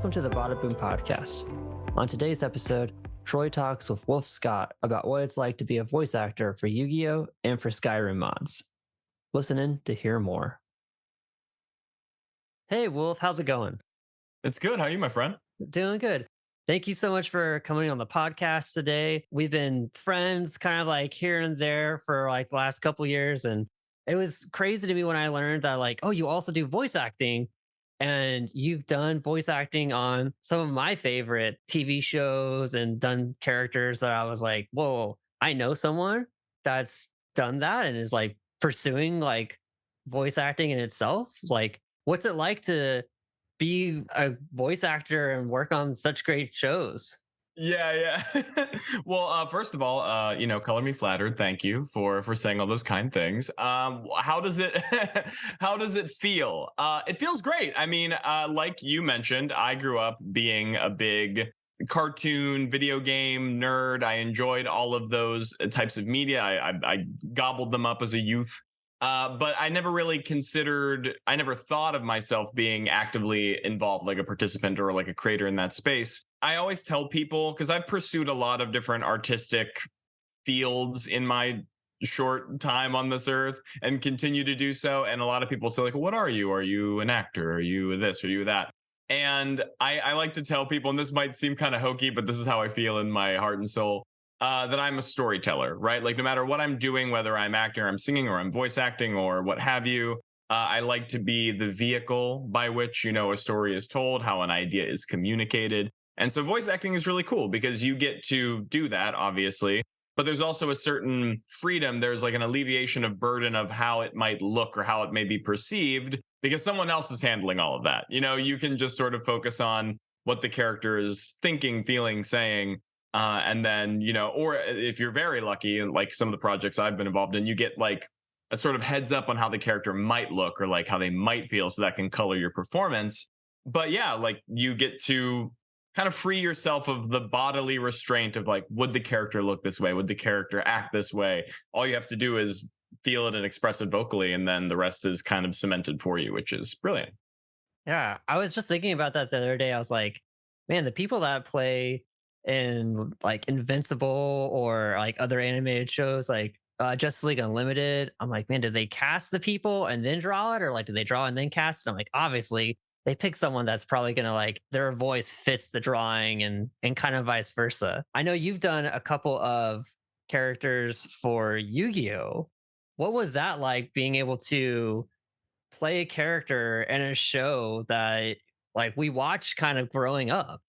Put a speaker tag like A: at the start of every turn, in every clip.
A: Welcome to the Badaboom podcast. On today's episode, Troy talks with Wolfe Scott about what it's like to be a voice actor for Yu-Gi-Oh! And for Skyrim mods. Listen in to hear more. Hey Wolf, how's it going?
B: It's good. How are you, my friend?
A: Doing good. Thank you so much for coming on the podcast today. We've been friends kind of like here and there for like the last couple years, and it was crazy to me when I learned that like, oh, you also do voice acting, and you've done voice acting on some of my favorite TV shows and done characters that I was like, whoa, I know someone that's done that and is like pursuing like voice acting in itself. Like, what's it like to be a voice actor and work on such great shows?
B: Yeah, yeah. Well, first of all, color me flattered. Thank you for saying all those kind things. How does it how does it feel? It feels great. I mean, like you mentioned, I grew up being a big cartoon video game nerd. I enjoyed all of those types of media. I gobbled them up as a youth. But I never really I never thought of myself being actively involved, like a participant or like a creator in that space. I always tell people, because I've pursued a lot of different artistic fields in my short time on this earth and continue to do so. And a lot of people say, like, what are you? Are you an actor? Are you this? Are you that? And I like to tell people, and this might seem kind of hokey, but this is how I feel in my heart and soul, that I'm a storyteller, right? Like no matter what I'm doing, whether I'm acting or I'm singing or I'm voice acting or what have you, I like to be the vehicle by which, a story is told, how an idea is communicated. And so voice acting is really cool because you get to do that, obviously, but there's also a certain freedom. There's like an alleviation of burden of how it might look or how it may be perceived because someone else is handling all of that. You can just sort of focus on what the character is thinking, feeling, saying, and then, or if you're very lucky, and like some of the projects I've been involved in, you get like a sort of heads up on how the character might look or like how they might feel. So that can color your performance. But yeah, like you get to kind of free yourself of the bodily restraint of like, would the character look this way? Would the character act this way? All you have to do is feel it and express it vocally. And then the rest is kind of cemented for you, which is brilliant.
A: Yeah, I was just thinking about that the other day. I was like, man, the people that play in like Invincible or like other animated shows like Justice League Unlimited, I'm like, man, did they cast the people and then draw it, or like did they draw and then cast it? I'm like, obviously they pick someone that's probably gonna like their voice fits the drawing and kind of vice versa. I know you've done a couple of characters for Yu-Gi-Oh. What was that like being able to play a character in a show that like we watched kind of growing up?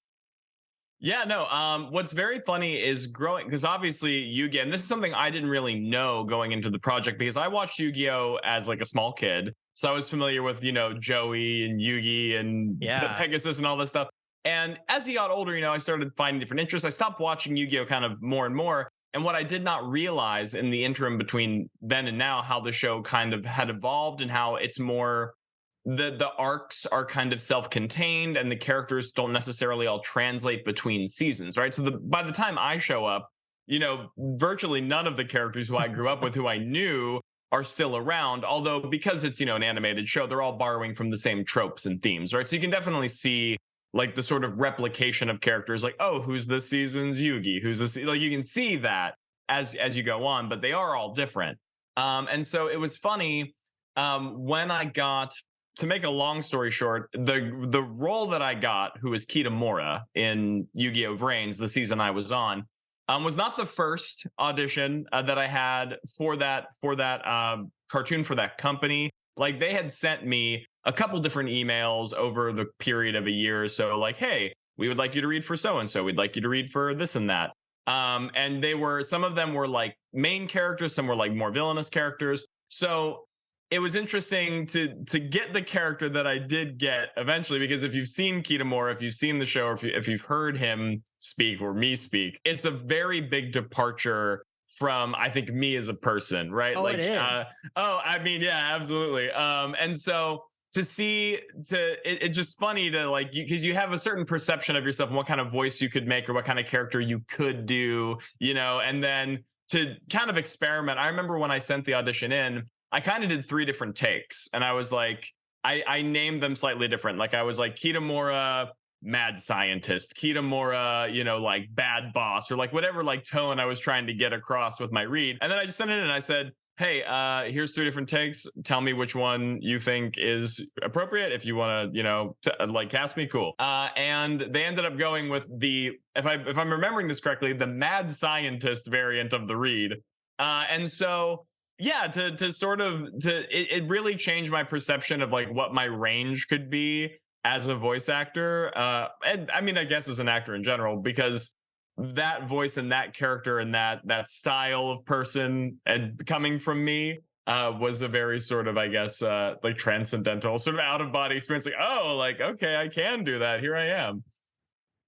B: Yeah, no. What's very funny is growing because obviously Yu-Gi-Oh, and this is something I didn't really know going into the project because I watched Yu-Gi-Oh as like a small kid, so I was familiar with Joey and Yugi and
A: Yeah.
B: Pegasus and all this stuff. And as he got older, I started finding different interests. I stopped watching Yu-Gi-Oh kind of more and more. And what I did not realize in the interim between then and now, how the show kind of had evolved and how it's more the arcs are kind of self-contained and the characters don't necessarily all translate between seasons, right? So by the time I show up, virtually none of the characters who I grew up with, who I knew, are still around. Although because it's an animated show, they're all borrowing from the same tropes and themes, right? So you can definitely see like the sort of replication of characters, like, oh, who's this season's Yugi? Who's this? Like you can see that as you go on, but they are all different. And so it was funny when I got, to make a long story short, the role that I got, who is Kitamura in Yu-Gi-Oh! Vrains, the season I was on, was not the first audition that I had for that cartoon for that company. Like they had sent me a couple different emails over the period of a year or so, like, hey, we would like you to read for so and so. We'd like you to read for this and that. And some of them were like main characters, some were like more villainous characters. So it was interesting to get the character that I did get eventually, because if you've seen Kitamura, if you've seen the show, or if you've heard him speak or me speak, it's a very big departure from, I think, me as a person, right?
A: Oh, it
B: Like,
A: is.
B: I mean, yeah, absolutely. And so it's just funny to like, because you have a certain perception of yourself and what kind of voice you could make or what kind of character you could do, and then to kind of experiment. I remember when I sent the audition in, I kind of did 3 different takes, and I was like, I named them slightly different. Like I was like Kitamura mad scientist, Kitamura, like bad boss, or like whatever like tone I was trying to get across with my read. And then I just sent it in and I said, hey, here's 3 different takes. Tell me which one you think is appropriate. If you want to, like cast me, cool. And they ended up going with the, if I'm remembering this correctly, the mad scientist variant of the read. And so yeah, to sort of it really changed my perception of like what my range could be as a voice actor. And I mean, I guess as an actor in general, because that voice and that character and that style of person and coming from me was a very sort of, I guess, like transcendental sort of out of body experience. Like, oh, like, okay, I can do that. Here I am.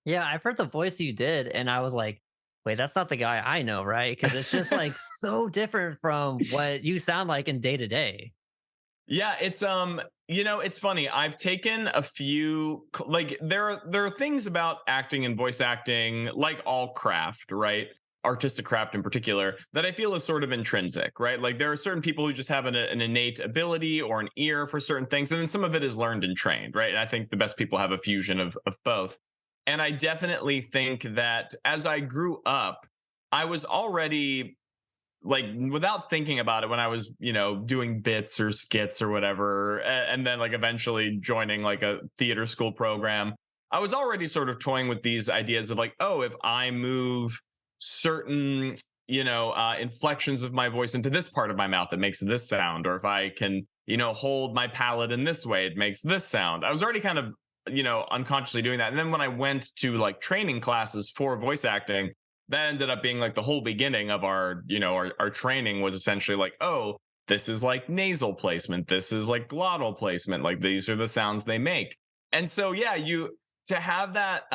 A: Yeah, I've heard the voice you did, and I was like, wait, that's not the guy I know, right? Because it's just like so different from what you sound like in day to day.
B: Yeah, it's funny. I've taken a few like there are things about acting and voice acting, like all craft, right? Artistic craft in particular, that I feel is sort of intrinsic, right? Like there are certain people who just have an innate ability or an ear for certain things, and then some of it is learned and trained, right? And I think the best people have a fusion of both. And I definitely think that as I grew up, I was already like without thinking about it when I was, doing bits or skits or whatever, and then like eventually joining like a theater school program, I was already sort of toying with these ideas of like, oh, if I move certain, inflections of my voice into this part of my mouth, it makes this sound, or if I can, hold my palate in this way, it makes this sound. I was already kind of, unconsciously doing that. And then when I went to like training classes for voice acting, that ended up being like the whole beginning of our training was essentially like, oh, this is like nasal placement, this is like glottal placement, like these are the sounds they make. And so yeah, you to have that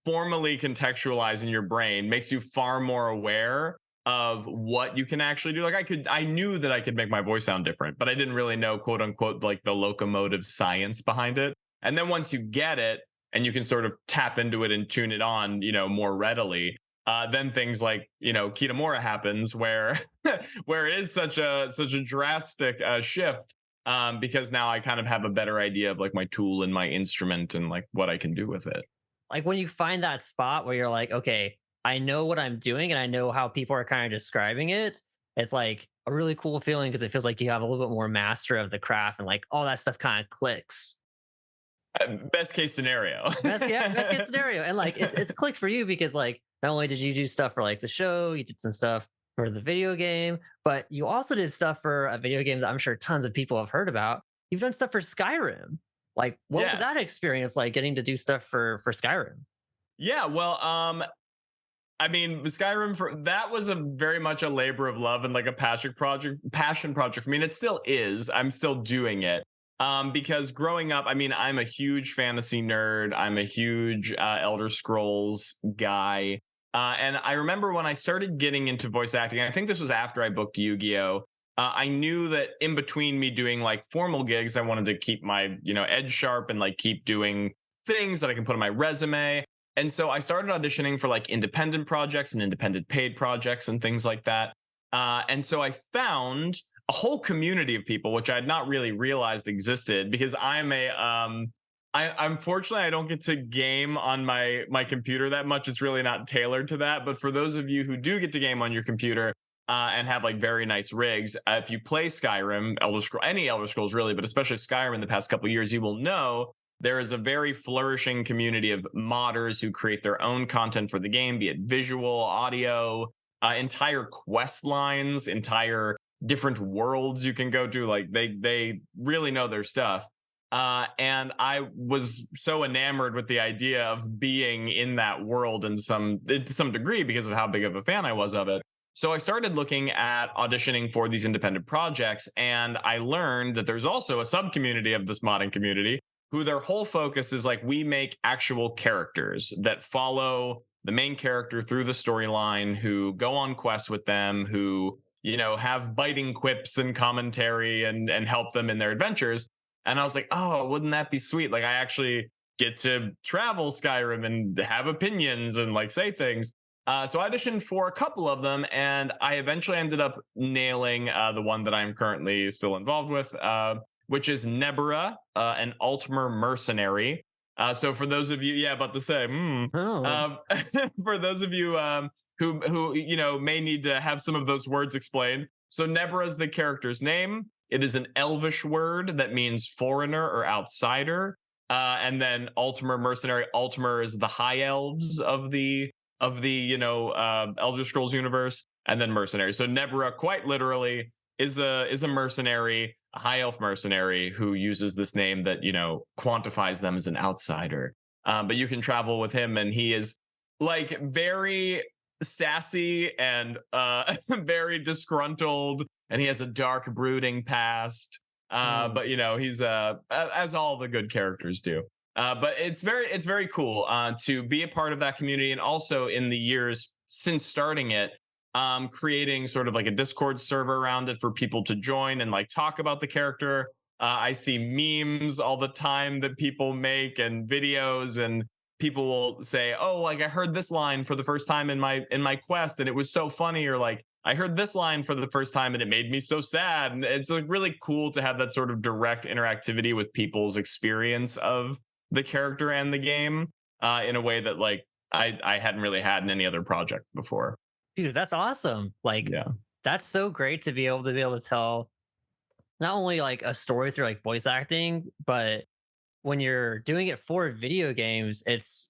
B: formally contextualized in your brain makes you far more aware of what you can actually do. Like I knew that I could make my voice sound different, but I didn't really know, quote unquote, like the locomotive science behind it. And then once you get it and you can sort of tap into it and tune it on, more readily, then things like Kitamura happens, where where it is such a drastic shift, because now I kind of have a better idea of like my tool and my instrument and like what I can do with it.
A: Like when you find that spot where you're like, okay, I know what I'm doing and I know how people are kind of describing it. It's like a really cool feeling because it feels like you have a little bit more master of the craft and like all that stuff kind of clicks.
B: Best case scenario.
A: Best case scenario. And like it's clicked for you because like not only did you do stuff for like the show, you did some stuff for the video game, but you also did stuff for a video game that I'm sure tons of people have heard about. You've done stuff for Skyrim. Like what was that
B: Yes.
A: experience like getting to do stuff for Skyrim?
B: Yeah. Well, I mean, Skyrim for that was a very much a labor of love and like a passion project for me. And it still is. I'm still doing it. Because growing up, I mean, I'm a huge fantasy nerd. I'm a huge Elder Scrolls guy. And I remember when I started getting into voice acting, I think this was after I booked Yu-Gi-Oh! I knew that in between me doing like formal gigs, I wanted to keep my, edge sharp and like keep doing things that I can put on my resume. And so I started auditioning for like independent projects and independent paid projects and things like that. And so I found a whole community of people, which I had not really realized existed because I unfortunately I don't get to game on my computer that much. It's really not tailored to that. But for those of you who do get to game on your computer and have like very nice rigs, if you play Skyrim, Elder Scrolls, any Elder Scrolls really, but especially Skyrim in the past couple of years, you will know there is a very flourishing community of modders who create their own content for the game, be it visual, audio, entire quest lines, entire different worlds you can go to. Like they really know their stuff. And I was so enamored with the idea of being in that world to some degree because of how big of a fan I was of it. So I started looking at auditioning for these independent projects, and I learned that there's also a sub community of this modding community who their whole focus is like we make actual characters that follow the main character through the storyline, who go on quests with them, who have biting quips and commentary and help them in their adventures. And I was like, oh, wouldn't that be sweet? Like I actually get to travel Skyrim and have opinions and like say things. So I auditioned for a couple of them, and I eventually ended up nailing the one that I'm currently still involved with, which is Nebura, an Altmer mercenary. So for those of you, yeah, about to say,
A: Oh,
B: um, for those of you who may need to have some of those words explained. So Nebra is the character's name. It is an Elvish word that means foreigner or outsider. And then Ultimate Mercenary. Ultimate is the high elves of the Elder Scrolls universe, and then mercenary. So Nebra, quite literally, is a mercenary, a high elf mercenary who uses this name that quantifies them as an outsider. But you can travel with him, and he is like very sassy and very disgruntled, and he has a dark, brooding past. But he's as all the good characters do. But it's very cool to be a part of that community, and also in the years since starting it, creating sort of like a Discord server around it for people to join and like talk about the character. I see memes all the time that people make and videos, and people will say, "Oh, like I heard this line for the first time in my quest, and it was so funny," or like, "I heard this line for the first time and it made me so sad." And it's like really cool to have that sort of direct interactivity with people's experience of the character and the game in a way that like I hadn't really had in any other project before.
A: dude, that's awesome. Like,
B: Yeah.
A: that's so great to be able to tell not only like a story through like voice acting, but when you're doing it for video games, it's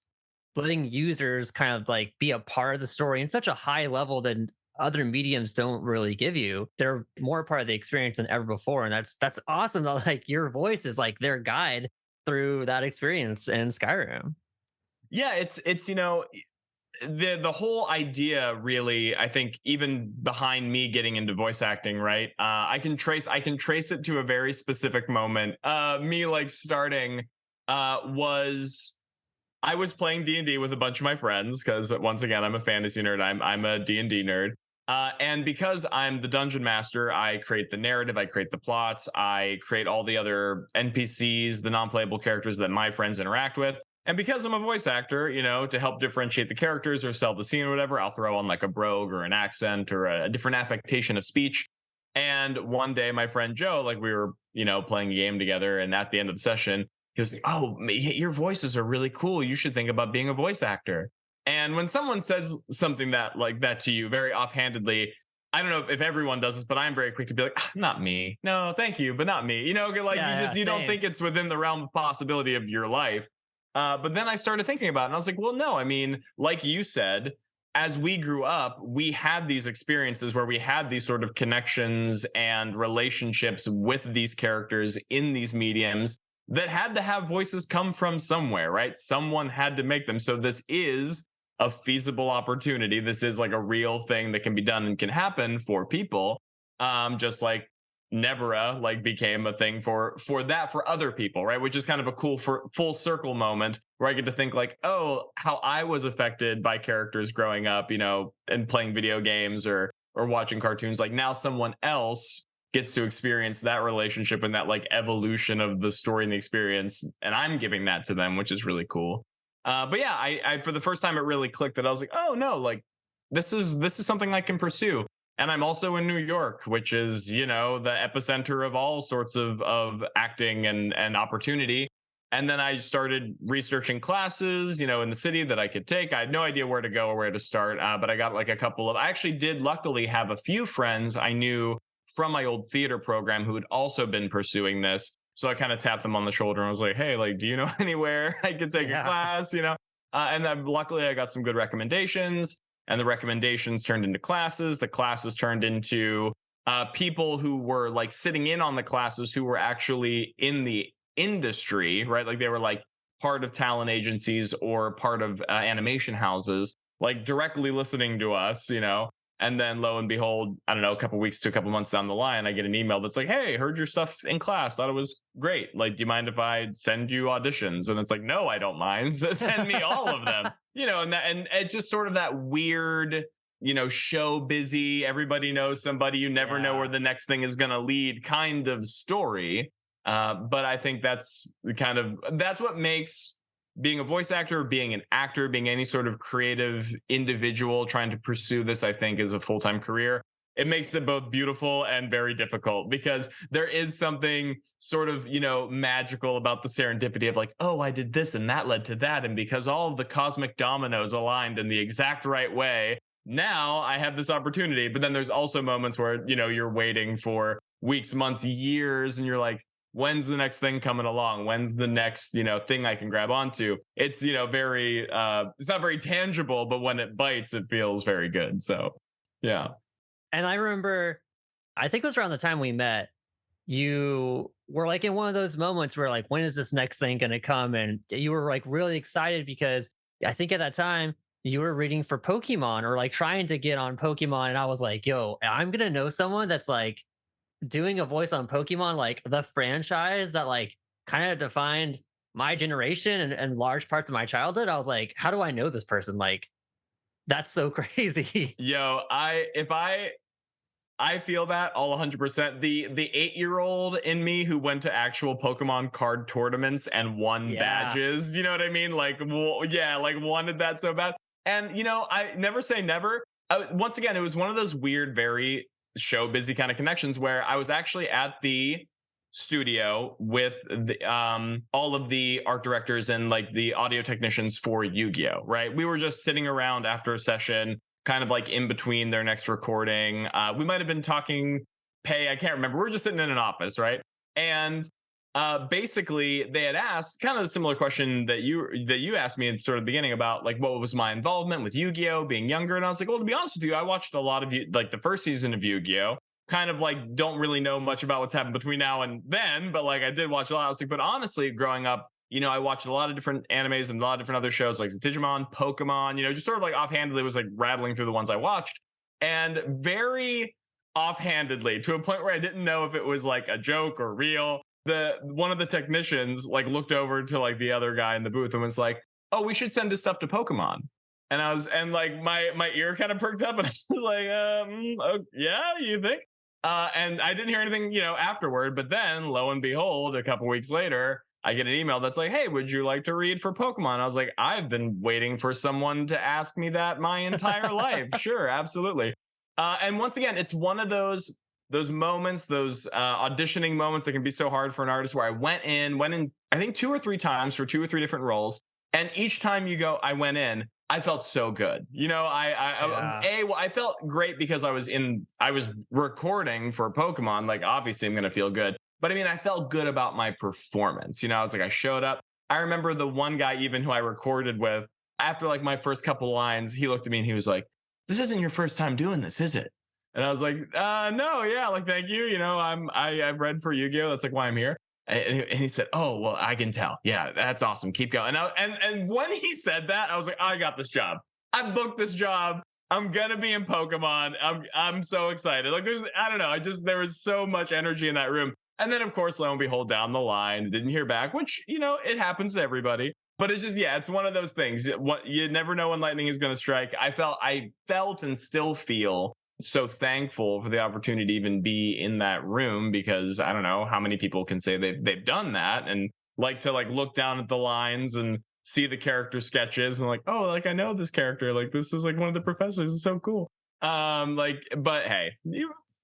A: letting users kind of like be a part of the story in such a high level that other mediums don't really give you. They're more part of the experience than ever before. And that's awesome that like your voice is like their guide through that experience in Skyrim.
B: Yeah, it's the whole idea really, I think, even behind me getting into voice acting, right? I can trace it to a very specific moment. Me like starting was I was playing D&D with a bunch of my friends because once again I'm a fantasy nerd. I'm a D&D nerd. And because I'm the dungeon master, I create the narrative, I create the plots, I create all the other NPCs, the non-playable characters that my friends interact with. And because I'm a voice actor, to help differentiate the characters or sell the scene or whatever, I'll throw on like a brogue or an accent or a different affectation of speech. And one day, my friend Joe, like we were, playing a game together, and at the end of the session, he was like, "Oh, your voices are really cool. You should think about being a voice actor." And when someone says something that like that to you very offhandedly, I don't know if everyone does this, but I'm very quick to be like, "Not me. No, thank you, but not me." Like
A: Yeah, yeah,
B: you don't
A: same.
B: think it's within the realm of possibility of your life. But then I started thinking about it, and I was like, well, no. I mean, like you said, as we grew up, we had these experiences where we had these sort of connections and relationships with these characters in these mediums that had to have voices come from somewhere, right? Someone had to make them. So this is a feasible opportunity. This is like a real thing that can be done and can happen for people. Just like Nebra like became a thing for other people, right? Which is kind of a cool for full circle moment where I get to think like, oh, how I was affected by characters growing up, and playing video games or watching cartoons. Like now someone else gets to experience that relationship and that like evolution of the story and the experience, and I'm giving that to them, which is really cool. But yeah, I for the first time it really clicked that I was like, oh no, like this is something I can pursue. And I'm also in New York, which is the epicenter of all sorts of acting and opportunity. And then I started researching classes, in the city that I could take. I had no idea where to go or where to start, but I got like a couple of. I actually did luckily have a few friends I knew from my old theater program who had also been pursuing this. So I kind of tapped them on the shoulder and was like, "Hey, like, do you know anywhere I could take a
A: Yeah.
B: class?" And then luckily I got some good recommendations, and the recommendations turned into classes. The classes turned into people who were like sitting in on the classes who were actually in the industry, right? Like they were like part of talent agencies or part of animation houses, like directly listening to us, And then lo and behold, I don't know, a couple weeks to a couple months down the line, I get an email that's like, "Hey, heard your stuff in class. Thought it was great. Like, do you mind if I send you auditions?" And it's like, "No, I don't mind. Send me all of them." And it's just sort of that weird, show busy, everybody knows somebody, you never know where
A: Yeah.
B: the next thing is going to lead kind of story. But I think that's what makes being a voice actor, being an actor, being any sort of creative individual trying to pursue this, I think, is a full time career. it makes it both beautiful and very difficult because there is something sort of, magical about the serendipity of like, oh, I did this and that led to that. And because all of the cosmic dominoes aligned in the exact right way, now I have this opportunity. But then there's also moments where, you're waiting for weeks, months, years, and you're like, when's the next thing coming along? When's the next, thing I can grab onto? It's, very, it's not very tangible, but when it bites, it feels very good. So, yeah.
A: And I remember, I think it was around the time we met, you were like in one of those moments where like, when is this next thing going to come? And you were like really excited because I think at that time you were reading for Pokemon or like trying to get on Pokemon. And I was like, yo, I'm going to know someone that's like doing a voice on Pokemon, like the franchise that like kind of defined my generation and large parts of my childhood. I was like, how do I know this person? Like, that's so crazy.
B: Yo, I feel that all 100%. The 8-year-old in me who went to actual Pokemon card tournaments and won
A: Yeah.
B: badges, you know what I mean? Like, yeah, like wanted that so bad. And I never say never. Once again, it was one of those weird, very show busy kind of connections where I was actually at the studio with all of the art directors and like the audio technicians for Yu-Gi-Oh, right? We were just sitting around after a session, kind of like in between their next recording. We might have been talking pay, I can't remember. We were just sitting in an office, right? And basically they had asked kind of a similar question that you asked me in sort of the beginning about like what was my involvement with Yu-Gi-Oh being younger. And I was like, well, to be honest with you, I watched a lot of you like the first season of Yu-Gi-Oh, kind of like don't really know much about what's happened between now and then, but like I did watch a lot. I was like, but honestly, growing up, I watched a lot of different animes and a lot of different other shows like Digimon, Pokemon, just sort of like offhandedly was like rattling through the ones I watched. And very offhandedly, to a point where I didn't know if it was like a joke or real, the one of the technicians like looked over to like the other guy in the booth and was like, oh, we should send this stuff to Pokemon. And like my ear kind of perked up and I was like, oh, yeah, you think? And I didn't hear anything, afterward. But then, lo and behold, a couple weeks later, I get an email that's like, "Hey, would you like to read for Pokemon?" I was like, "I've been waiting for someone to ask me that my entire life. Sure, absolutely." And once again, it's one of those moments, those auditioning moments that can be so hard for an artist. Where I went in, I think 2 or 3 times for 2 or 3 different roles, and each time you go, I went in. I felt so good.
A: Yeah.
B: I felt great because I was recording for Pokemon. Like, obviously, I'm gonna feel good. But I mean, I felt good about my performance. I was like, I showed up. I remember the one guy, even who I recorded with, after like my first couple lines, he looked at me and he was like, "This isn't your first time doing this, is it?" And I was like, "No, yeah, like thank you. I've read for Yu-Gi-Oh. That's like why I'm here." And he said, "Oh, well, I can tell. Yeah, that's awesome. Keep going." And when he said that, I was like, "I got this job. I booked this job. I'm gonna be in Pokemon. I'm so excited. Like I don't know. There was so much energy in that room." And then, of course, lo and behold, down the line, didn't hear back, which, it happens to everybody. But it's just, yeah, it's one of those things. You never know when lightning is going to strike. I felt and still feel so thankful for the opportunity to even be in that room because I don't know how many people can say they've done that and like to like look down at the lines and see the character sketches and like, oh, like I know this character. Like this is like one of the professors. It's so cool. But hey,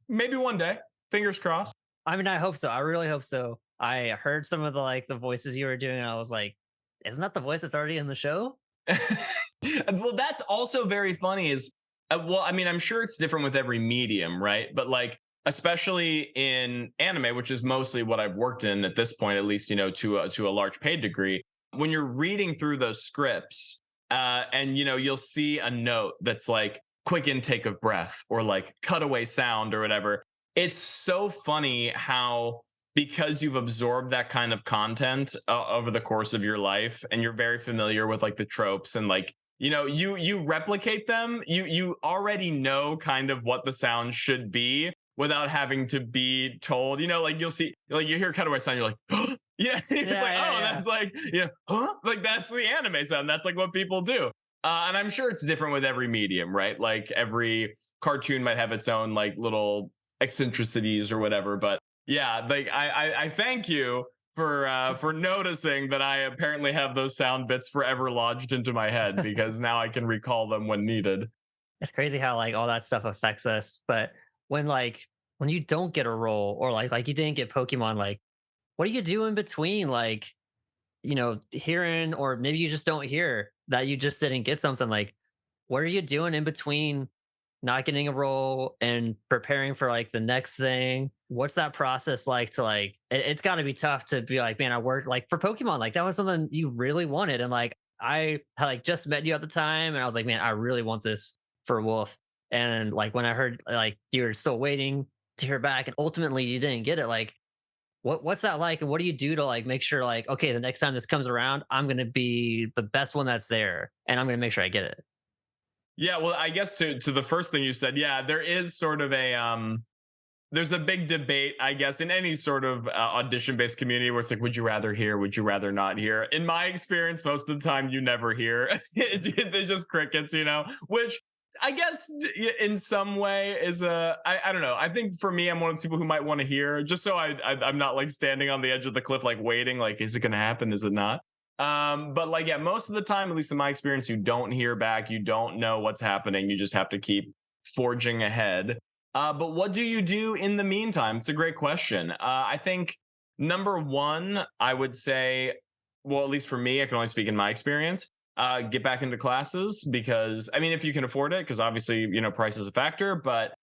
B: maybe one day, fingers crossed.
A: I mean, I hope so. I really hope so. I heard some of the like the voices you were doing, and I was like, isn't that the voice that's already in the show?
B: Well, that's also very funny. Well, I mean, I'm sure it's different with every medium, right? But like, especially in anime, which is mostly what I've worked in at this point, at least to a large paid degree. When you're reading through those scripts, and you'll see a note that's like quick intake of breath or like cutaway sound or whatever. It's so funny how because you've absorbed that kind of content over the course of your life and you're very familiar with like the tropes and like you replicate them, you already know kind of what the sound should be without having to be told. Like you'll see like you hear cutaway sound, you're like yeah, it's
A: Yeah,
B: like,
A: yeah,
B: oh,
A: yeah.
B: that's like, huh, like that's the anime sound, that's like what people do. And I'm sure it's different with every medium, right? Like every cartoon might have its own like little eccentricities or whatever. But yeah, like I thank you for noticing that I apparently have those sound bits forever lodged into my head because now I can recall them when needed.
A: It's crazy how like all that stuff affects us. But when when you don't get a role, or like you didn't get Pokemon, like what do you do in between, like, hearing, or maybe you just don't hear that you just didn't get something, like what are you doing in between not getting a role and preparing for like the next thing? What's that process like to like it's got to be tough to be like, man, I worked like for Pokemon, like that was something you really wanted, and like I had like just met you at the time, and I was like, man, I really want this for Wolf. And like when I heard like you were still waiting to hear back and ultimately you didn't get it, like what's that like, and what do you do to like make sure like, okay, the next time this comes around, I'm gonna be the best one that's there, and I'm gonna make sure I get it.
B: Yeah, well, I guess to the first thing you said, yeah, there is sort of a there's a big debate, I guess, in any sort of audition based community where it's like, would you rather hear, would you rather not hear? In my experience, most of the time, you never hear. There's just crickets, which I guess in some way is I don't know. I think for me, I'm one of those people who might want to hear just so I'm not like standing on the edge of the cliff, like waiting, like, is it going to happen? Is it not? But like, yeah, most of the time, at least in my experience, you don't hear back. You don't know what's happening. You just have to keep forging ahead. But what do you do in the meantime? It's a great question. I think number one, I would say, well, at least for me, I can only speak in my experience. Get back into classes because, I mean, if you can afford it, because obviously, price is a factor, but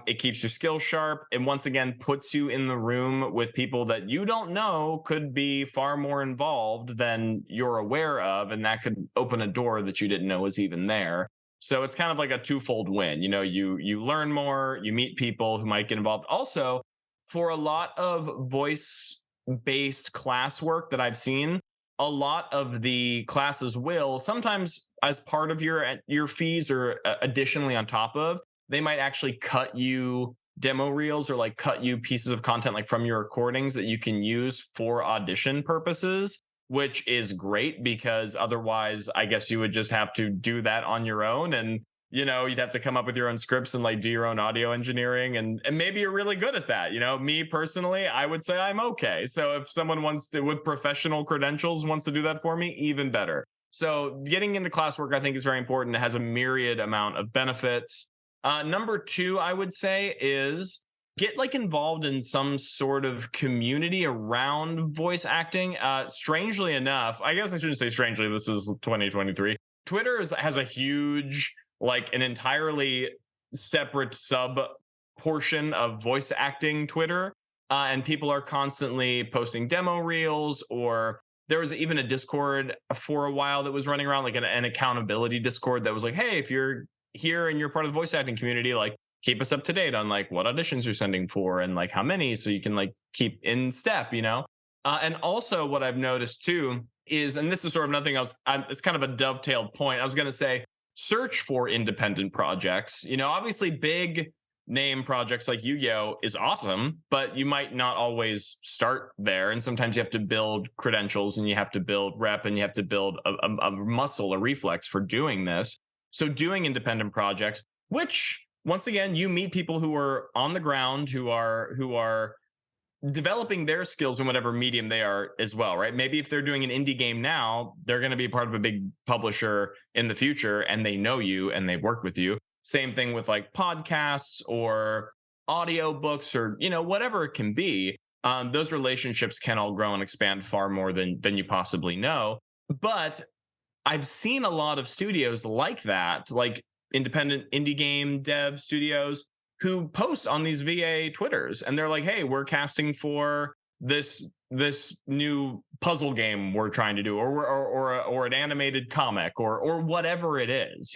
B: it keeps your skills sharp. And once again, puts you in the room with people that you don't know could be far more involved than you're aware of. And that could open a door that you didn't know was even there. So it's kind of like a twofold win. You learn more, you meet people who might get involved. Also, for a lot of voice based classwork that I've seen, a lot of the classes will sometimes, as part of your fees or additionally on top of, they might actually cut you demo reels or like cut you pieces of content like from your recordings that you can use for audition purposes, which is great because otherwise I guess you would just have to do that on your own, and you'd have to come up with your own scripts and like do your own audio engineering, and maybe you're really good at that. Me personally, I would say I'm okay. So if someone wants to, with professional credentials, wants to do that for me, even better. So getting into classwork, I think, is very important. It has a myriad amount of benefits. Number two, I would say, is get like involved in some sort of community around voice acting. Strangely enough, I guess I shouldn't say strangely, this is 2023. Twitter has a huge, like an entirely separate sub portion of voice acting Twitter. And people are constantly posting demo reels, or there was even a Discord for a while that was running around, like an accountability Discord that was like, hey, if you're here and you're part of the voice acting community, like keep us up to date on like what auditions you're sending for and like how many, so you can like keep in step. And also what I've noticed too is, and this is sort of nothing else, it's kind of a dovetailed point. I was going to say, search for independent projects. Obviously big name projects like Yu-Gi-Oh is awesome, but you might not always start there. And sometimes you have to build credentials and you have to build rep and you have to build a muscle, a reflex for doing this. So doing independent projects, which once again, you meet people who are on the ground, who are developing their skills in whatever medium they are as well, right? Maybe if they're doing an indie game now, they're going to be part of a big publisher in the future and they know you and they've worked with you. Same thing with like podcasts or audiobooks or, whatever it can be. Those relationships can all grow and expand far more than you possibly know. But I've seen a lot of studios like that, like independent indie game dev studios, who post on these VA Twitters, and they're like, "Hey, we're casting for this new puzzle game we're trying to do, or an animated comic, or whatever it is,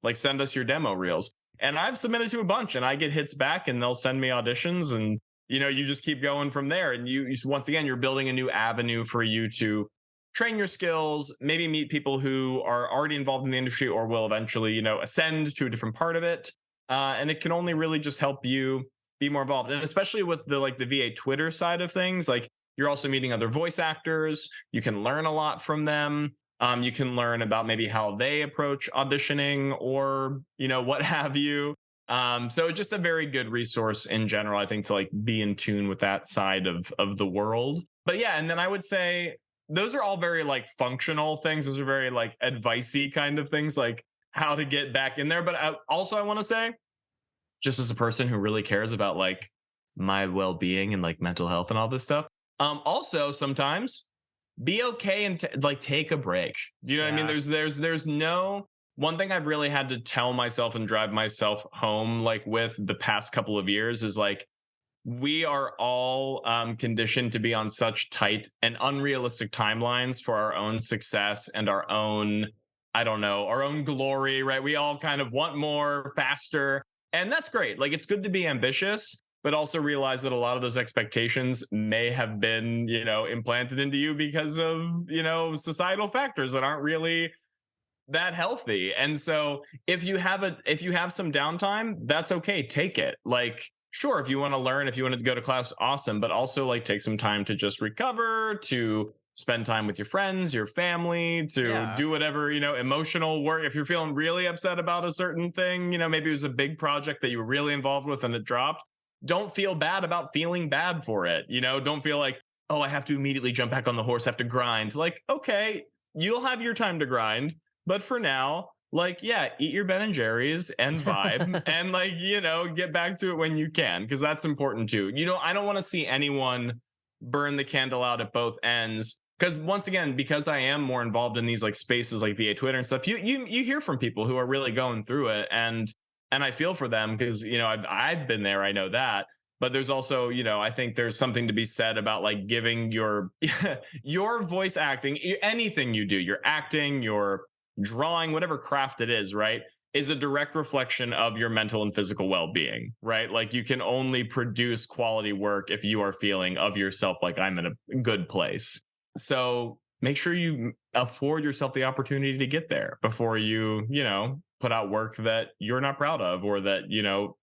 B: like send us your demo reels." And I've submitted to a bunch, and I get hits back, and they'll send me auditions, and you just keep going from there. And you once again, you're building a new avenue for you to train your skills, maybe meet people who are already involved in the industry or will eventually, ascend to a different part of it. And it can only really just help you be more involved. And especially with the VA Twitter side of things, like you're also meeting other voice actors. You can learn a lot from them. You can learn about maybe how they approach auditioning or, what have you. So just a very good resource in general, I think, to like be in tune with that side of the world. But yeah, and then I would say those are all very like functional things. Those are very like advicey kind of things, like how to get back in there. But I want to say, just as a person who really cares about like my well-being and like mental health and all this stuff. Also sometimes be okay and like take a break. Do you know what I mean?
A: Yeah.
B: There's no one thing I've really had to tell myself and drive myself home like with the past couple of years is like we are all conditioned to be on such tight and unrealistic timelines for our own success and our own, I don't know, our own glory, right? We all kind of want more, faster. And that's great. Like, it's good to be ambitious, but also realize that a lot of those expectations may have been, implanted into you because of, societal factors that aren't really that healthy. And so if you have some downtime, that's okay. Take it. Like, sure, if you want to learn, if you want to go to class, awesome, but also like take some time to just recover, to spend time with your friends, your family, to
A: Yeah.
B: do whatever, emotional work. If you're feeling really upset about a certain thing, maybe it was a big project that you were really involved with and it dropped. Don't feel bad about feeling bad for it. Don't feel like, oh, I have to immediately jump back on the horse, have to grind. Like, okay, you'll have your time to grind, but for now, like, yeah, eat your Ben and Jerry's and vibe and like, get back to it when you can, because that's important too. I don't want to see anyone burn the candle out at both ends. Because once again, because I am more involved in these like spaces like via Twitter and stuff, you hear from people who are really going through it, and I feel for them because I've been there, I know that. But there's also, I think there's something to be said about like giving your your voice acting, anything you do, your acting, your drawing, whatever craft it is, right, is a direct reflection of your mental and physical well-being, right? Like you can only produce quality work if you are feeling of yourself like I'm in a good place. So make sure you afford yourself the opportunity to get there before you, put out work that you're not proud of or that,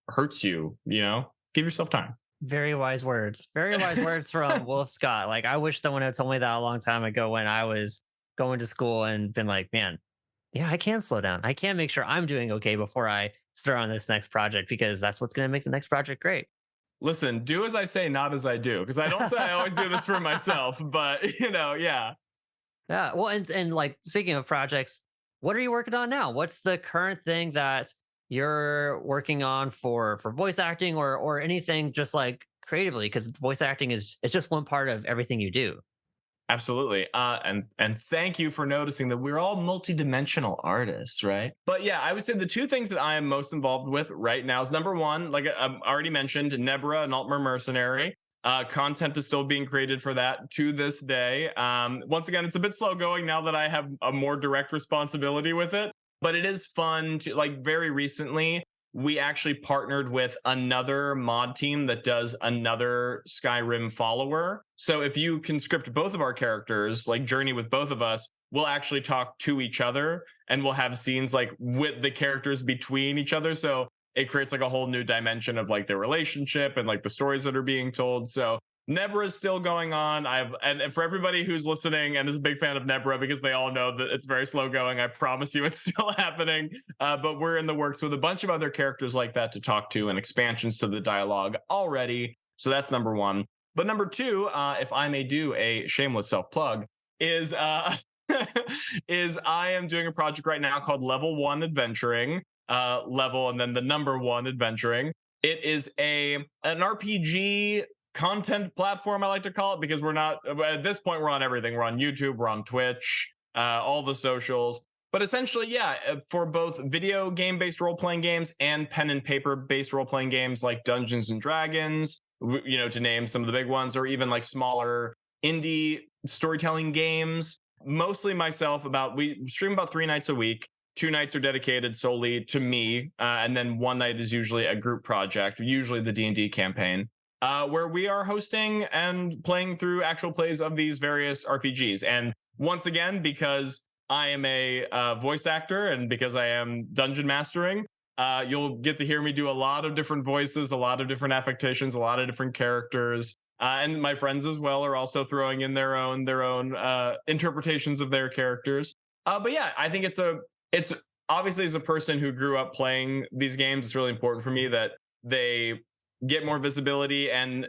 B: hurts you, give yourself time.
A: Very wise words. Very wise words from Wolf Scott. Like, I wish someone had told me that a long time ago when I was going to school and been like, man, yeah, I can slow down. I can make sure I'm doing okay before I start on this next project because that's what's going to make the next project great.
B: Listen, do as I say, not as I do. Because I don't say I always do this for myself, but yeah.
A: Yeah. Well, and like speaking of projects, what are you working on now? What's the current thing that you're working on for voice acting or anything just like creatively? Because voice acting is it's just one part of everything you do.
B: Absolutely. And thank you for noticing that we're all multidimensional artists, right? But yeah, I would say the two things that I am most involved with right now is number one, like I already mentioned, Nebra and Altmer Mercenary. Content is still being created for that to this day. Once again, it's a bit slow going now that I have a more direct responsibility with it, but it is fun to like very recently we actually partnered with another mod team that does another Skyrim follower. So if you can script both of our characters, like journey with both of us, we'll actually talk to each other and we'll have scenes like with the characters between each other. So it creates like a whole new dimension of like their relationship and like the stories that are being told. So Nebra is still going on. And for everybody who's listening and is a big fan of Nebra, because they all know that it's very slow going, I promise you it's still happening. But we're in the works with a bunch of other characters like that to talk to and expansions to the dialogue already. So that's number one. But number two, if I may do a shameless self plug, is is I am doing a project right now called Level One Adventuring. Level and then the number one Adventuring. It is an RPG content platform, I like to call it, because we're not at this point we're on everything. We're on YouTube, we're on Twitch, all the socials. But essentially, yeah, for both video game based role playing games and pen and paper based role playing games like Dungeons and Dragons, to name some of the big ones, or even like smaller indie storytelling games. Mostly myself. We stream about 3 nights a week. 2 nights are dedicated solely to me, and then one night is usually a group project, usually the D&D campaign, where we are hosting and playing through actual plays of these various RPGs. And once again, because I am a voice actor and because I am dungeon mastering, you'll get to hear me do a lot of different voices, a lot of different affectations, a lot of different characters. And my friends as well are also throwing in their own interpretations of their characters. But yeah, I think it's obviously, as a person who grew up playing these games, it's really important for me that they get more visibility, and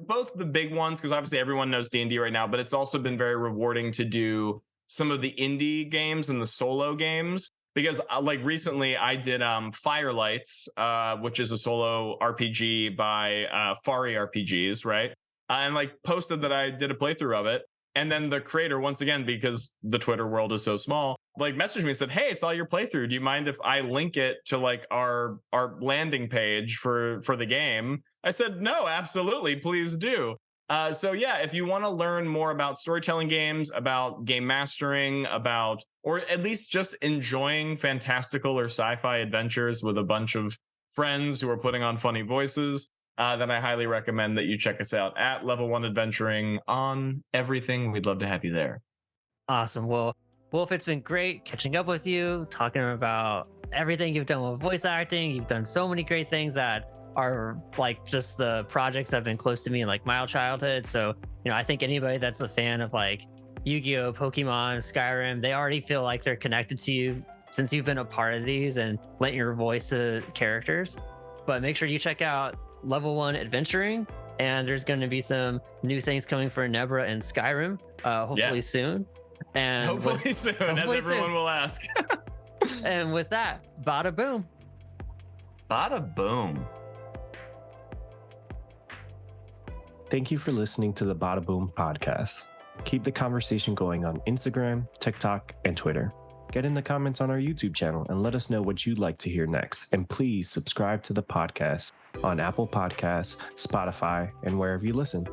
B: both the big ones, because obviously everyone knows D&D right now, but it's also been very rewarding to do some of the indie games and the solo games because like recently I did Firelights, which is a solo RPG by Fari RPGs, right? And like posted that I did a playthrough of it. And then the creator, once again, because the Twitter world is so small, like messaged me and said, "Hey, I saw your playthrough. Do you mind if I link it to like our landing page for the game?" I said, "No, absolutely, please do." So yeah, if you want to learn more about storytelling games, about game mastering, about or at least just enjoying fantastical or sci-fi adventures with a bunch of friends who are putting on funny voices, then I highly recommend that you check us out at Level One Adventuring on everything. We'd love to have you there.
A: Awesome. Well, Wolf, it's been great catching up with you, talking about everything you've done with voice acting. You've done so many great things that are like just the projects that have been close to me in like my childhood. So, I think anybody that's a fan of like Yu-Gi-Oh, Pokemon, Skyrim, they already feel like they're connected to you since you've been a part of these and lent your voice to characters. But make sure you check out Level One Adventuring, and there's going to be some new things coming for Nebra and Skyrim, hopefully soon. And
B: hopefully soon, as everyone will ask.
A: And with that, bada boom.
B: Bada boom.
C: Thank you for listening to the Badaboom podcast. Keep the conversation going on Instagram, TikTok, and Twitter. Get in the comments on our YouTube channel and let us know what you'd like to hear next. And please subscribe to the podcast on Apple Podcasts, Spotify, and wherever you listen.